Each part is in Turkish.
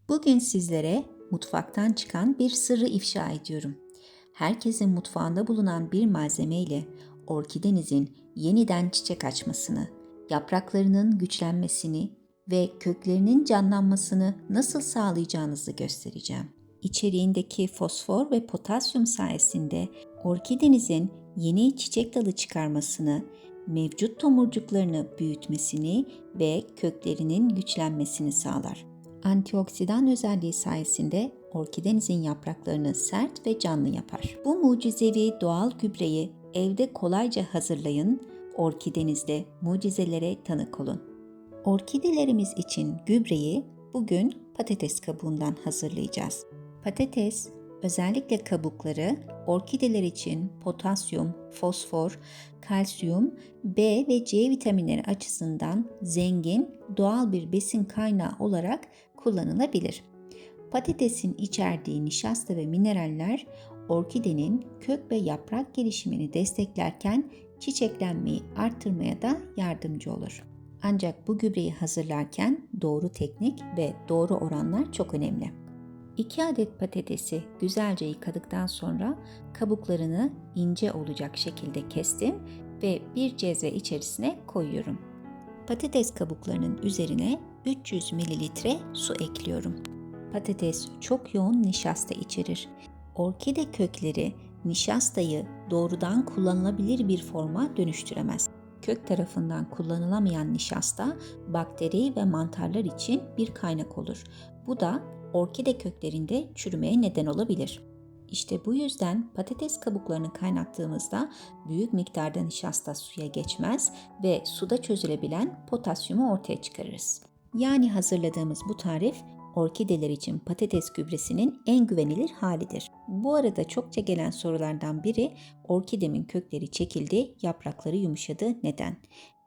Bugün sizlere mutfaktan çıkan bir sırrı ifşa ediyorum. Herkesin mutfağında bulunan bir malzeme ile orkidenizin yeniden çiçek açmasını, yapraklarının güçlenmesini ve köklerinin canlanmasını nasıl sağlayacağınızı göstereceğim. İçeriğindeki fosfor ve potasyum sayesinde orkidenizin yeni çiçek dalı çıkarmasını, mevcut tomurcuklarını büyütmesini ve köklerinin güçlenmesini sağlar. Antioksidan özelliği sayesinde orkidenizin yapraklarını sert ve canlı yapar. Bu mucizevi doğal gübreyi evde kolayca hazırlayın, orkidenizde mucizelere tanık olun. Orkidelerimiz için gübreyi bugün patates kabuğundan hazırlayacağız. Patates, özellikle kabukları, orkideler için potasyum, fosfor, kalsiyum, B ve C vitaminleri açısından zengin doğal bir besin kaynağı olarak kullanılabilir. Patatesin içerdiği nişasta ve mineraller orkidenin kök ve yaprak gelişimini desteklerken çiçeklenmeyi arttırmaya da yardımcı olur. Ancak bu gübreyi hazırlarken doğru teknik ve doğru oranlar çok önemli. 2 adet patatesi güzelce yıkadıktan sonra kabuklarını ince olacak şekilde kestim ve bir cezve içerisine koyuyorum. Patates kabuklarının üzerine 300 ml su ekliyorum. Patates çok yoğun nişasta içerir. Orkide kökleri nişastayı doğrudan kullanılabilir bir forma dönüştüremez. Kök tarafından kullanılamayan nişasta bakteri ve mantarlar için bir kaynak olur. Bu da orkide köklerinde çürümeye neden olabilir. İşte bu yüzden patates kabuklarını kaynattığımızda büyük miktarda nişasta suya geçmez ve suda çözülebilen potasyumu ortaya çıkarırız. Yani hazırladığımız bu tarif orkideler için patates gübresinin en güvenilir halidir. Bu arada çokça gelen sorulardan biri orkidemin kökleri çekildi, yaprakları yumuşadı. Neden?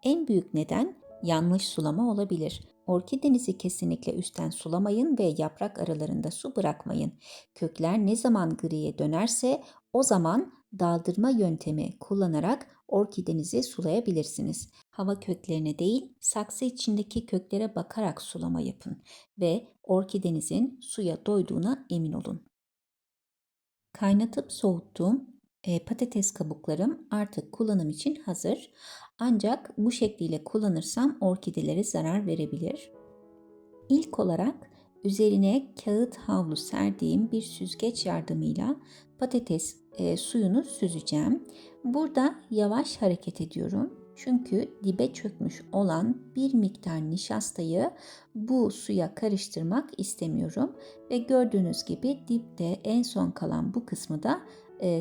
En büyük neden yanlış sulama olabilir. Orkidenizi kesinlikle üstten sulamayın ve yaprak aralarında su bırakmayın. Kökler ne zaman griye dönerse o zaman daldırma yöntemi kullanarak orkidenizi sulayabilirsiniz. Hava köklerine değil, saksı içindeki köklere bakarak sulama yapın ve orkidenizin suya doyduğuna emin olun. Kaynatıp soğuttuğum patates kabuklarım artık kullanım için hazır. Ancak bu şekliyle kullanırsam orkidelere zarar verebilir. İlk olarak üzerine kağıt havlu serdiğim bir süzgeç yardımıyla patates suyunu süzeceğim. Burada yavaş hareket ediyorum. Çünkü dibe çökmüş olan bir miktar nişastayı bu suya karıştırmak istemiyorum. Ve gördüğünüz gibi dipte en son kalan bu kısmı da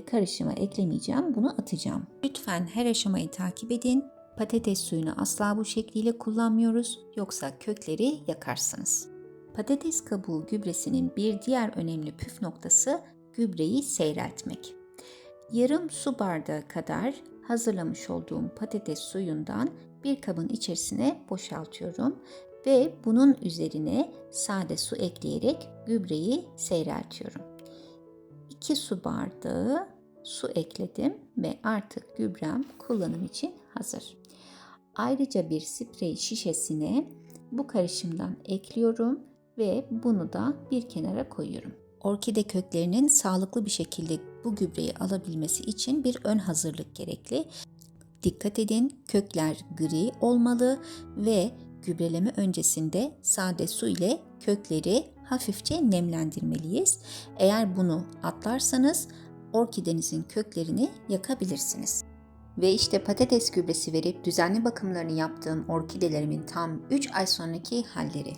karışıma eklemeyeceğim. Bunu atacağım. Lütfen her aşamayı takip edin. Patates suyunu asla bu şekliyle kullanmıyoruz, yoksa kökleri yakarsınız. Patates kabuğu gübresinin bir diğer önemli püf noktası gübreyi seyreltmek. Yarım su bardağı kadar hazırlamış olduğum patates suyundan bir kabın içerisine boşaltıyorum ve bunun üzerine sade su ekleyerek gübreyi seyreltiyorum. 2 su bardağı su ekledim ve artık gübrem kullanım için hazır. Ayrıca bir sprey şişesine bu karışımdan ekliyorum ve bunu da bir kenara koyuyorum. Orkide köklerinin sağlıklı bir şekilde bu gübreyi alabilmesi için bir ön hazırlık gerekli. Dikkat edin, kökler gri olmalı ve gübreleme öncesinde sade su ile kökleri hafifçe nemlendirmeliyiz. Eğer bunu atlarsanız orkidenizin köklerini yakabilirsiniz. Ve işte patates gübresi verip düzenli bakımlarını yaptığım orkidelerimin tam 3 ay sonraki halleri.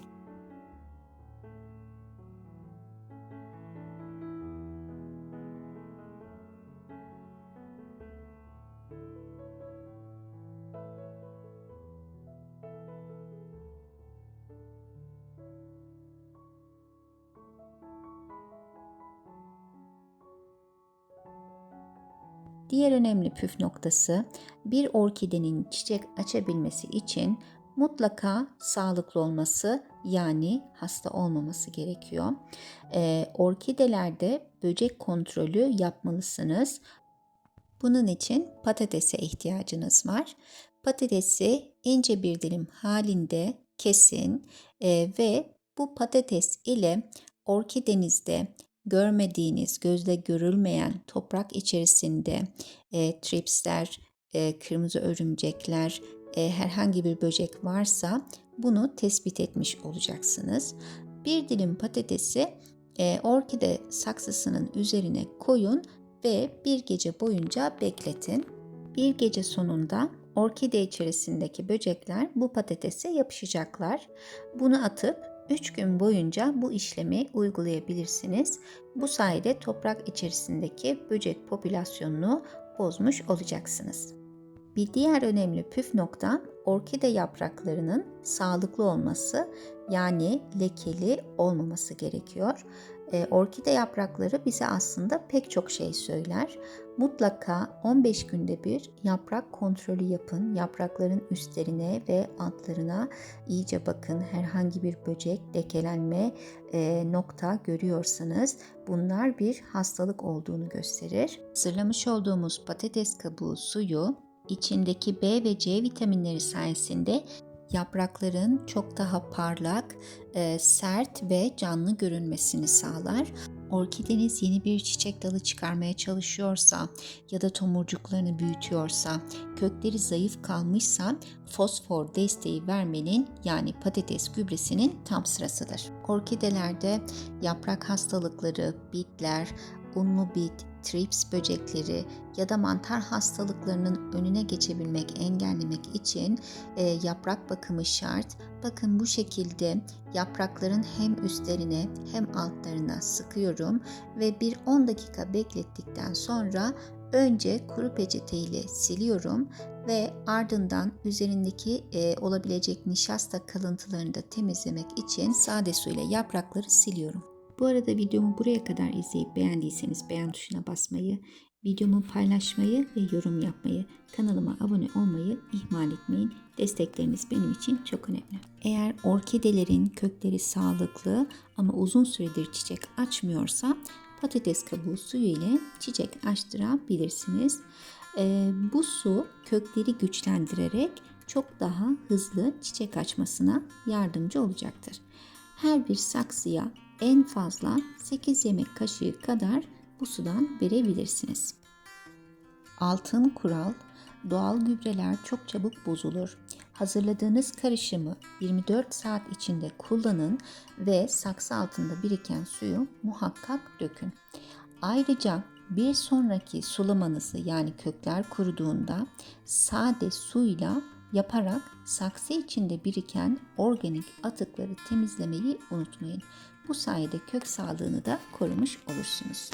Diğer önemli püf noktası, bir orkidenin çiçek açabilmesi için mutlaka sağlıklı olması, yani hasta olmaması gerekiyor. Orkidelerde böcek kontrolü yapmalısınız. Bunun için patatese ihtiyacınız var. Patatesi ince bir dilim halinde kesin ve Bu patates ile orkidenizde görmediğiniz, gözle görülmeyen toprak içerisinde tripsler, kırmızı örümcekler, herhangi bir böcek varsa bunu tespit etmiş olacaksınız. Bir dilim patatesi orkide saksısının üzerine koyun ve bir gece boyunca bekletin. Bir gece sonunda orkide içerisindeki böcekler bu patatese yapışacaklar. Bunu atıp 3 gün boyunca bu işlemi uygulayabilirsiniz. Bu sayede toprak içerisindeki böcek popülasyonunu bozmuş olacaksınız. Bir diğer önemli püf nokta orkide yapraklarının sağlıklı olması, yani lekeli olmaması gerekiyor. Orkide yaprakları bize aslında pek çok şey söyler. Mutlaka 15 günde bir yaprak kontrolü yapın. Yaprakların üstlerine ve altlarına iyice bakın. Herhangi bir böcek, lekelenme nokta görüyorsanız bunlar bir hastalık olduğunu gösterir. Hazırlamış olduğumuz patates kabuğu suyu içindeki B ve C vitaminleri sayesinde yaprakların çok daha parlak, sert ve canlı görünmesini sağlar. Orkideniz yeni bir çiçek dalı çıkarmaya çalışıyorsa ya da tomurcuklarını büyütüyorsa, kökleri zayıf kalmışsa fosfor desteği vermenin, yani patates gübresinin tam sırasıdır. Orkidelerde yaprak hastalıkları, bitler, unlu bit, trips böcekleri ya da mantar hastalıklarının önüne geçebilmek, engellemek için yaprak bakımı şart. Bakın bu şekilde yaprakların hem üstlerine hem altlarına sıkıyorum ve bir 10 dakika beklettikten sonra önce kuru peçete ile siliyorum ve ardından üzerindeki olabilecek nişasta kalıntılarını da temizlemek için sade su ile yaprakları siliyorum. Bu arada videomu buraya kadar izleyip beğendiyseniz beğen tuşuna basmayı, videomu paylaşmayı ve yorum yapmayı, kanalıma abone olmayı ihmal etmeyin. Destekleriniz benim için çok önemli. Eğer orkidelerin kökleri sağlıklı ama uzun süredir çiçek açmıyorsa patates kabuğu suyu ile çiçek açtırabilirsiniz. Bu su kökleri güçlendirerek çok daha hızlı çiçek açmasına yardımcı olacaktır. Her bir saksıya en fazla 8 yemek kaşığı kadar bu sudan verebilirsiniz. Altın kural: doğal gübreler çok çabuk bozulur. Hazırladığınız karışımı 24 saat içinde kullanın ve saksı altında biriken suyu muhakkak dökün. Ayrıca bir sonraki sulamanızı, yani kökler kuruduğunda sade suyla yaparak saksı içinde biriken organik atıkları temizlemeyi unutmayın. Bu sayede kök sağlığını da korumuş olursunuz.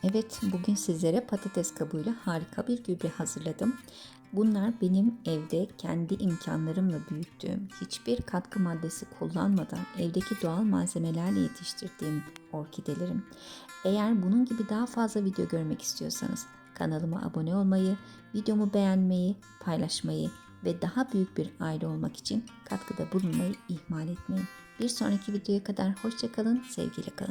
Evet, bugün sizlere patates kabuğuyla harika bir gübre hazırladım. Bunlar benim evde kendi imkanlarımla büyüttüğüm, hiçbir katkı maddesi kullanmadan evdeki doğal malzemelerle yetiştirdiğim orkidelerim. Eğer bunun gibi daha fazla video görmek istiyorsanız kanalıma abone olmayı, videomu beğenmeyi, paylaşmayı ve daha büyük bir aile olmak için katkıda bulunmayı ihmal etmeyin. Bir sonraki videoya kadar hoşça kalın, sevgiyle kalın.